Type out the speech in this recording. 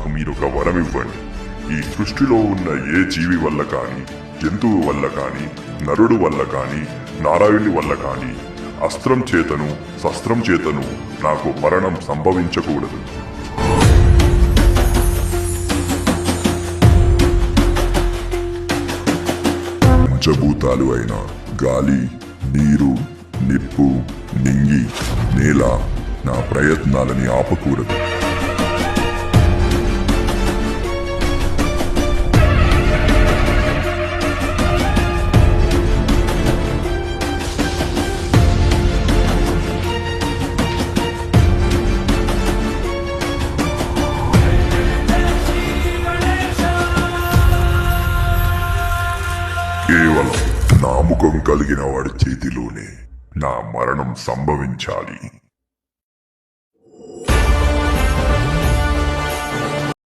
నాకు మీరొక వరం ఇవ్వండి. ఈ సృష్టిలో ఉన్న ఏ జీవి వల్ల కానీ, జంతువు వల్ల కానీ, నరుడు వల్ల కానీ, నారాయణుడి వల్ల కానీ అస్త్రం చేతను శస్త్రం చేతను నాకు మరణం సంభవించకూడదు. పంచభూతాలు అయిన గాలి, నీరు, నిప్పు, నింగి, నేల నా ప్రయత్నాలని ఆపకూడదు. కేవలం నాముఖం కలిగిన వాడి చేతిలోనే నా మరణం సంభవించాలి.